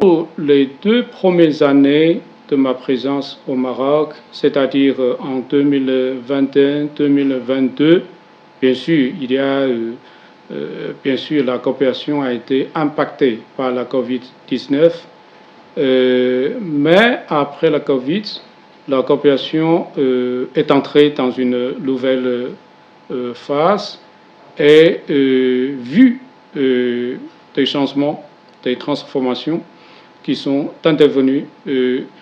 Pour les 2 premières années de ma présence au Maroc, c'est-à-dire en 2021-2022, bien sûr, bien sûr, la coopération a été impactée par la COVID-19, mais après la COVID, la coopération est entrée dans une nouvelle phase et vu des changements, des transformations qui sont intervenus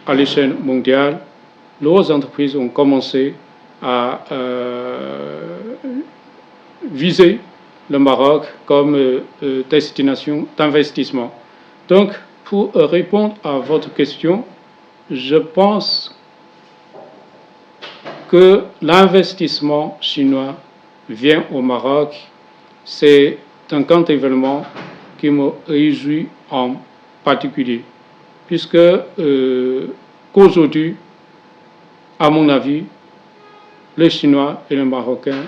à l'échelle mondiale, nos entreprises ont commencé à viser le Maroc comme destination d'investissement. Donc, pour répondre à votre question, je pense que l'investissement chinois vient au Maroc. C'est un grand événement qui me réjouit en particulier, puisque qu'aujourd'hui, à mon avis, les Chinois et les Marocains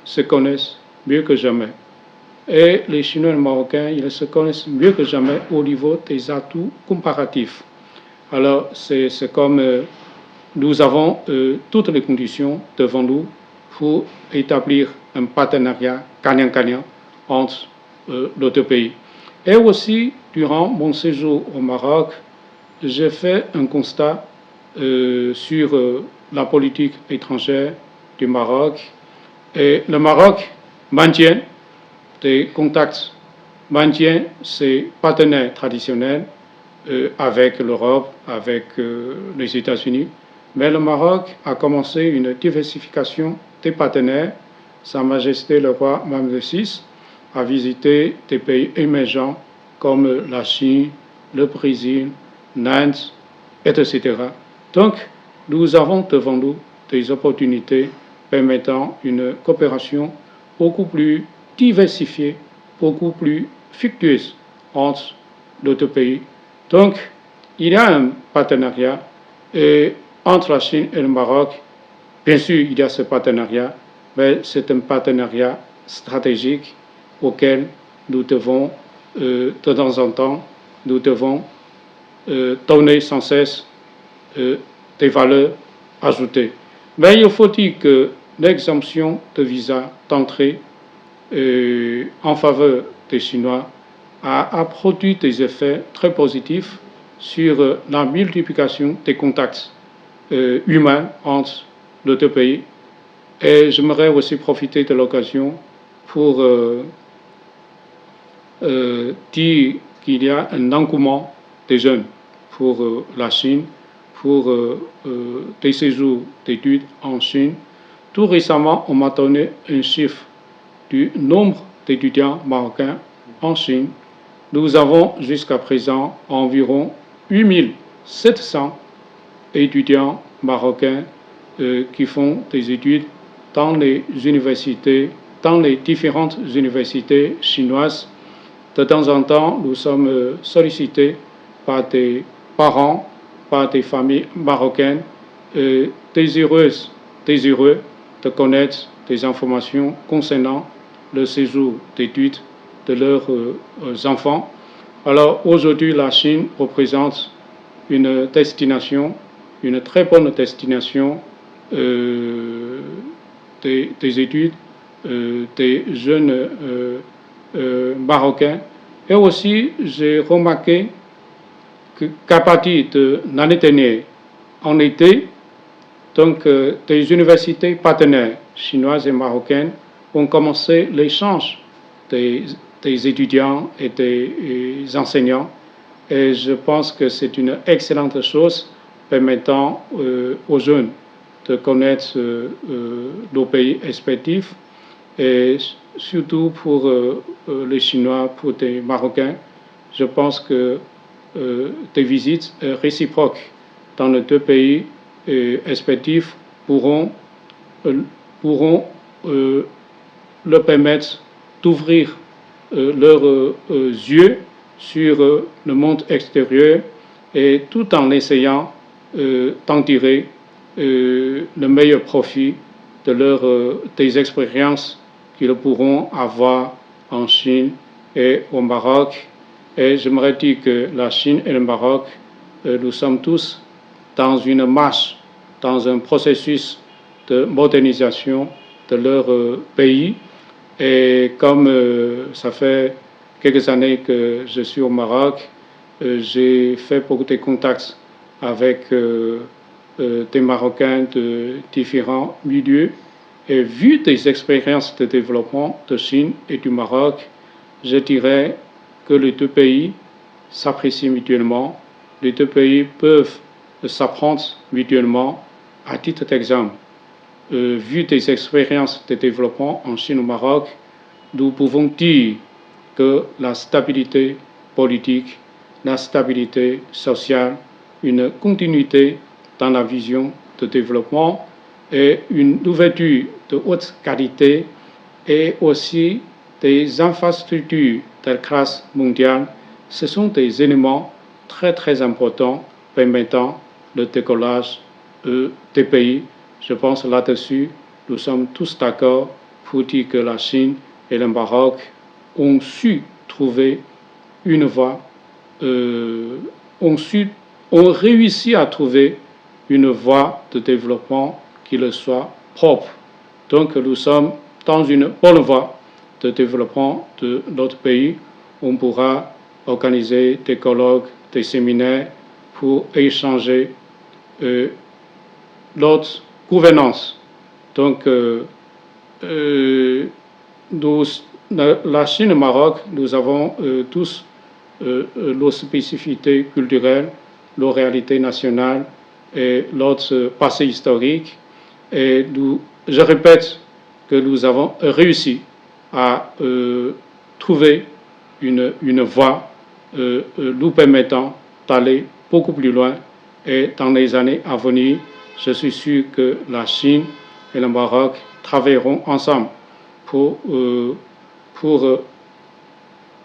se connaissent mieux que jamais. Et les Chinois et les Marocains, ils se connaissent mieux que jamais au niveau des atouts comparatifs. Alors, c'est comme nous avons toutes les conditions devant nous pour établir un partenariat gagnant-gagnant entre nos deux pays. Et aussi, durant mon séjour au Maroc, j'ai fait un constat sur la politique étrangère du Maroc. Et le Maroc maintient des contacts, maintient ses partenaires traditionnels avec l'Europe, avec les États-Unis. Mais le Maroc a commencé une diversification des partenaires. Sa Majesté le roi Mohamed VI a visité des pays émergents comme la Chine, le Brésil, l'Inde, etc. Donc, nous avons devant nous des opportunités permettant une coopération beaucoup plus diversifiée, beaucoup plus fructueuse entre nos deux pays. Donc, il y a un partenariat entre la Chine et le Maroc. Bien sûr, il y a ce partenariat, mais c'est un partenariat stratégique auquel nous devons, de temps en temps, nous devons donner sans cesse des valeurs ajoutées. Mais il faut dire que l'exemption de visa d'entrée en faveur des Chinois a produit des effets très positifs sur la multiplication des contacts humains entre nos deux pays. Et j'aimerais aussi profiter de l'occasion pour dire qu'il y a un engouement des jeunes pour la Chine, pour des séjours d'études en Chine. Tout récemment, on m'a donné un chiffre du nombre d'étudiants marocains en Chine. Nous avons jusqu'à présent environ 8700 étudiants marocains qui font des études dans les universités, dans les différentes universités chinoises. De temps en temps, nous sommes sollicités par des parents, par des familles marocaines désireux de connaître des informations concernant le séjour d'études de leurs enfants. Alors aujourd'hui, la Chine représente une destination, une très bonne destination des études des jeunes marocains. Et aussi, j'ai remarqué qu'à partir de l'année dernière, en été, donc des universités partenaires chinoises et marocaines ont commencé l'échange des étudiants et des enseignants. Et je pense que c'est une excellente chose permettant aux jeunes de connaître nos pays respectifs et surtout pour les Chinois, pour les Marocains. Je pense que des visites réciproques dans les deux pays respectifs pourront leur permettre d'ouvrir leurs yeux sur le monde extérieur et tout en essayant d'en tirer le meilleur profit de des expériences qu'ils pourront avoir en Chine et au Maroc. Et j'aimerais dire que la Chine et le Maroc, nous sommes tous dans une marche, dans un processus de modernisation de leur pays. Et comme ça fait quelques années que je suis au Maroc, j'ai fait beaucoup de contacts avec des Marocains de différents milieux. Et vu des expériences de développement de Chine et du Maroc, je dirais que les deux pays s'apprécient mutuellement, les deux pays peuvent s'apprendre mutuellement. À titre d'exemple, vu des expériences de développement en Chine et au Maroc, nous pouvons dire que la stabilité politique, la stabilité sociale, une continuité dans la vision de développement et une ouverture de haute qualité et aussi des infrastructures de classe mondiale, ce sont des éléments très très importants permettant le décollage des pays. Je pense là-dessus, nous sommes tous d'accord pour dire que la Chine et le Maroc ont su trouver une voie, ont réussi à trouver une voie de développement qui leur soit propre. Donc nous sommes dans une bonne voie de développement de notre pays. On pourra organiser des colloques, des séminaires pour échanger notre gouvernance. Donc la Chine et le Maroc, nous avons tous nos spécificités culturelles, nos réalités nationales et notre passé historique. Et je répète que nous avons réussi à trouver une voie nous permettant d'aller beaucoup plus loin. Et dans les années à venir, je suis sûr que la Chine et le Maroc travailleront ensemble pour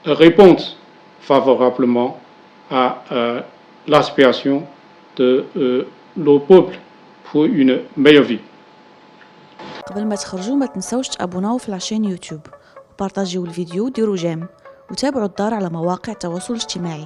répondre favorablement à l'aspiration de nos peuples pour une meilleure vie. قبل ما تخرجوا ما تنسوش تابوناو في لاشين يوتيوب وبارطاجيو الفيديو وديروا جيم وتابعوا الدار على مواقع التواصل الاجتماعي.